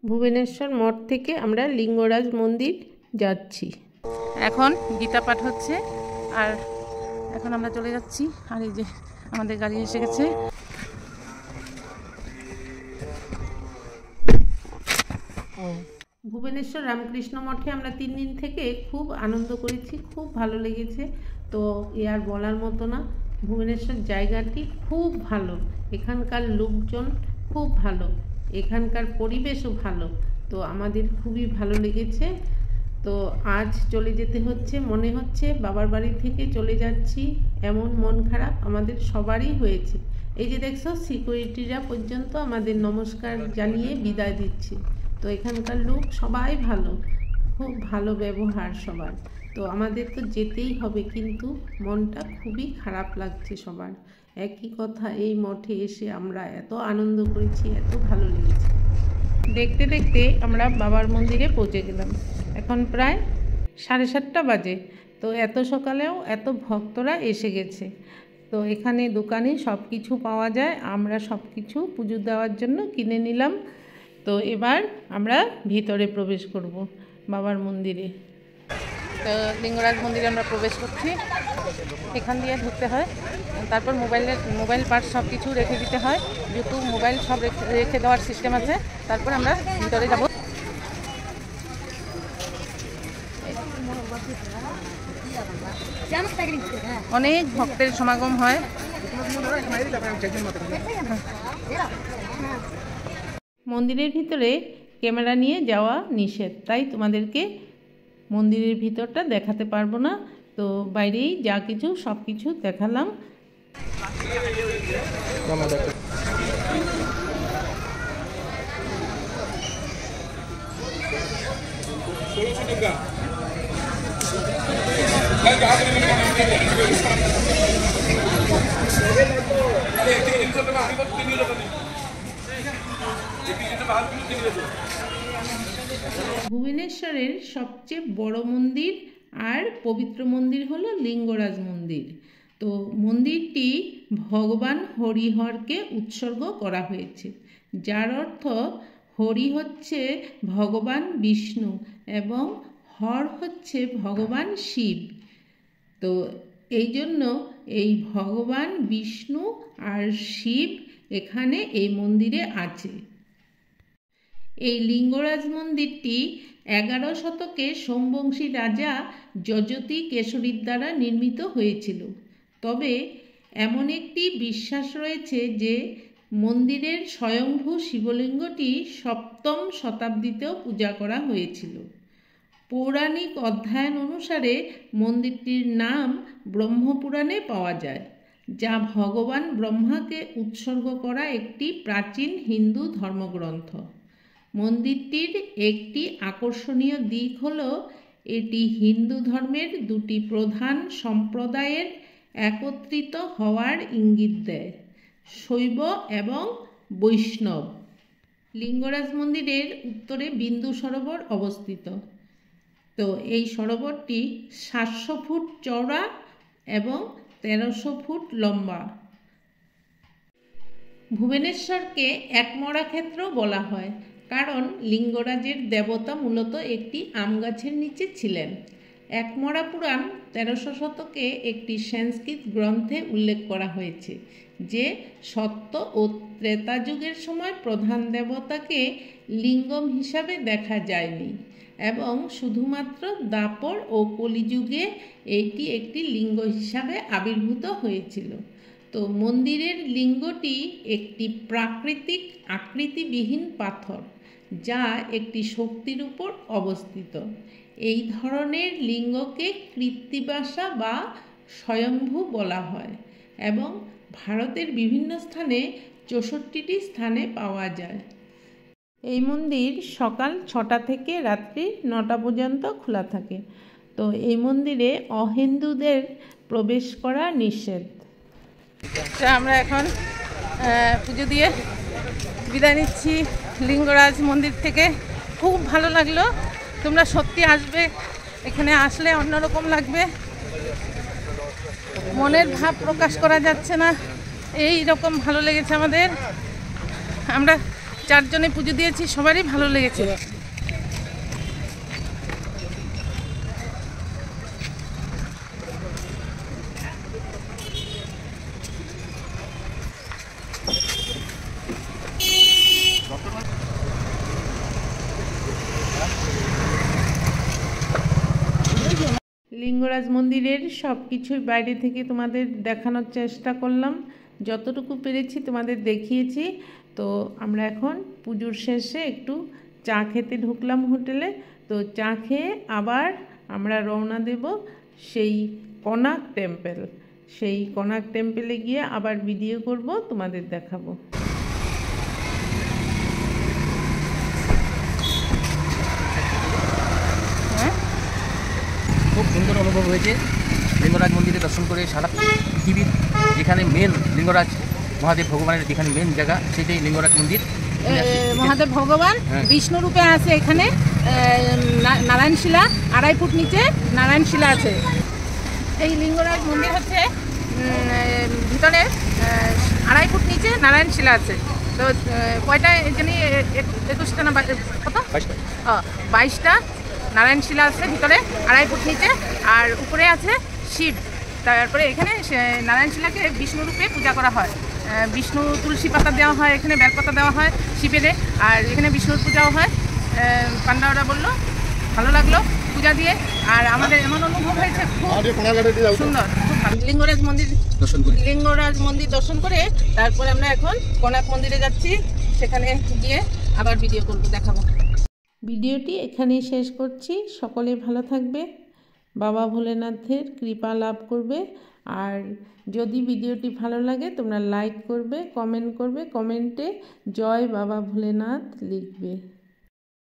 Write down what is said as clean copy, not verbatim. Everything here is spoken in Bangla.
ভুবনেশ্বর মঠ থেকে আমরা লিঙ্গরাজ মন্দির যাচ্ছি। এখন গীতা পাঠ হচ্ছে আর এখন আমরা চলে যাচ্ছি। আর এই যে আমাদের গাড়ি এসে গেছে। ভুবনেশ্বর রামকৃষ্ণ মঠে আমরা 3 দিন থেকে খুব আনন্দ করেছি, খুব ভালো লেগেছে। তো এ আর বলার মতো না। ভুবনেশ্বর জায়গাটি খুব ভালো, এখানকার লোকজন খুব ভালো, এখানকার পরিবেশও ভালো। তো আমাদের খুবই ভালো লেগেছে। তো আজ চলে যেতে হচ্ছে, মনে হচ্ছে বাবার বাড়ি থেকে চলে যাচ্ছি, এমন মন খারাপ আমাদের সবারই হয়েছে। এই যে দেখছো, সিকিউরিটিরা পর্যন্ত আমাদের নমস্কার জানিয়ে বিদায় দিচ্ছে। তো এখানকার লোক সবাই ভালো, খুব ভালো ব্যবহার সবার। তো আমাদের তো যেতেই হবে, কিন্তু মনটা খুবই খারাপ লাগছে সবার। একই কথা, এই মঠে এসে আমরা এত আনন্দ করেছি, এত ভালো লেগেছে। দেখতে দেখতে আমরা বাবার মন্দিরে পৌঁছে গেলাম। এখন প্রায় 7:30 বাজে। তো এত সকালেও এত ভক্তরা এসে গেছে। তো এখানে দোকানে সব কিছু পাওয়া যায়, আমরা সব কিছু পুজো দেওয়ার জন্য কিনে নিলাম। তো এবার আমরা ভিতরে প্রবেশ করব বাবার মন্দিরে। তো লিঙ্গরাজ মন্দিরে আমরা প্রবেশ করছি। এখান দিয়ে ঢুকতে হয়, তারপর মোবাইল পার্ট সব কিছু রেখে দিতে হয়, জুতো মোবাইল সব রেখে দেওয়ার সিস্টেম আছে। তারপর আমরা ভিতরে যাব। অনেক ভক্তের সমাগম হয়। মন্দিরের ভিতরে ক্যামেরা নিয়ে যাওয়া নিষেধ, তাই তোমাদেরকে মন্দিরের ভিতরটা দেখাতে পারবো না। তো বাইরেই যা কিছু সব কিছু দেখালাম। ভুবনেশ্বরের সবচেয়ে বড় মন্দির আর পবিত্র মন্দির হলো লিঙ্গরাজ মন্দির। তো মন্দিরটি ভগবান হরিহরকে উৎসর্গ করা হয়েছে, যার অর্থ হরি হচ্ছে ভগবান বিষ্ণু এবং হর হচ্ছে ভগবান শিব। তো এই জন্য এই ভগবান বিষ্ণু আর শিব এখানে এই মন্দিরে আছে। এই লিঙ্গরাজ মন্দিরটি 11 শতকে সোমবংশী রাজা যজতি কেশরীর দ্বারা নির্মিত হয়েছিল। তবে এমন একটি বিশ্বাস রয়েছে যে মন্দিরের স্বয়ংভূ শিবলিঙ্গটি 7ম শতাব্দীতেও পূজা করা হয়েছিল। পৌরাণিক অধ্যয়ন অনুসারে মন্দিরটির নাম ব্রহ্মপুরাণে পাওয়া যায়, যা ভগবান ব্রহ্মাকে উৎসর্গ করা একটি প্রাচীন হিন্দু ধর্মগ্রন্থ। মন্দিরটির একটি আকর্ষণীয় দিক হল এটি হিন্দু ধর্মের 2টি প্রধান সম্প্রদায়ের একত্রিত হওয়ার ইঙ্গিত দেয়, শৈব এবং বৈষ্ণব। লিঙ্গরাজ মন্দিরের উত্তরে বিন্দু সরোবর অবস্থিত। তো এই সরোবরটি 700 ফুট চওড়া এবং 1300 ফুট লম্বা। ভুবনেশ্বরকে একমরা ক্ষেত্র বলা হয়, কারণ লিঙ্গরাজের দেবতা মূলত একটি আম গাছের নিচে ছিলেন। একমরা পুরাণ 1300 শতকে একটি সংস্কৃত গ্রন্থে উল্লেখ করা হয়েছে যে সত্য ও ত্রেতা যুগের সময় প্রধান দেবতাকে লিঙ্গম হিসাবে দেখা যায়নি এবং শুধুমাত্র দাপর ও কলিযুগে এটি একটি লিঙ্গ হিসাবে আবির্ভূত হয়েছিল। তো মন্দিরের লিঙ্গটি একটি প্রাকৃতিক আকৃতিবিহীন পাথর, যা একটি শক্তির উপর অবস্থিত। এই ধরনের লিঙ্গকে কৃত্তিবাসা বা স্বয়ম্ভু বলা হয় এবং ভারতের বিভিন্ন স্থানে 64টি স্থানে পাওয়া যায়। এই মন্দির সকাল 6টা থেকে রাত্রি 9টা পর্যন্ত খোলা থাকে। তো এই মন্দিরে অহিন্দুদের প্রবেশ করা নিষেধ। আমরা এখন পুজো দিয়ে বিদায় নিচ্ছি লিঙ্গরাজ মন্দির থেকে। খুব ভালো লাগলো, তোমরা সত্যি আসবে, এখানে আসলে অন্যরকম লাগবে। মনের ভাব প্রকাশ করা যাচ্ছে না, এই রকম ভালো লেগেছে আমাদের। আমরা চারজনে পুজো দিয়েছি, সবারই ভালো লেগেছে। লিঙ্গরাজ মন্দিরের সব কিছুই বাইরে থেকে তোমাদের দেখানোর চেষ্টা করলাম, যতটুকু পেরেছি তোমাদের দেখিয়েছি। তো আমরা এখন পুজোর শেষে একটু চা খেতে ঢুকলাম হোটেলে। তো চা খেয়ে আবার আমরা রওনা দেব সেই কোনার্ক টেম্পল। সেই কোনার্ক টেম্পলে গিয়ে আবার ভিডিও করব, তোমাদের দেখাবো। খুব সুন্দর অনুভব হয়েছে লিঙ্গরাজ মন্দিরে দর্শন করে। সারা পৃথিবীর যেখানে মেন লিঙ্গরাজ মহাদেব ভগবানের যেখানে মেন জায়গা, সেটাই লিঙ্গরাজ মন্দির। মহাদেব ভগবান বিষ্ণু রূপে আছে এখানে। নারায়ণশিলা 2.5 ফুট নিচে নারায়ণশিলা আছে। এই লিঙ্গরাজ মন্দির হচ্ছে ভিতরে 2.5 ফুট নিচে নারায়ণশিলা আছে। তো কয়টা জানি 21টা না কত 22টা নারায়ণশিলা আছে ভিতরে 2.5 ফুট নিচে, আর উপরে আছে শিব। তারপরে এখানে নারায়ণশিলাকে বিষ্ণু রূপে পূজা করা হয়। বিষ্ণু তুলসী পাতা দেওয়া হয়, এখানে বেলপাতা দেওয়া হয় শিবের, আর এখানে বিষ্ণুর পূজাও হয়। পান্ডাওরা বললো ভালো লাগলো পূজা দিয়ে, আর আমাদের এমন অনুভব হয়েছে খুব সুন্দর, খুব ভালো। লিঙ্গরাজ মন্দির দর্শন করে তারপরে আমরা এখন কোনার্ক মন্দিরে যাচ্ছি। সেখানে গিয়ে আবার ভিডিও করবো, দেখাবো। ভিডিওটি এখানেই শেষ করছি। সকলে ভালো থাকবে, বাবা ভোলেনাথের কৃপা লাভ করবে। আর যদি ভিডিওটি ভালো লাগে তোমরা লাইক করবে, কমেন্ট করবে, কমেন্টে জয় বাবা ভোলেনাথ লিখবে।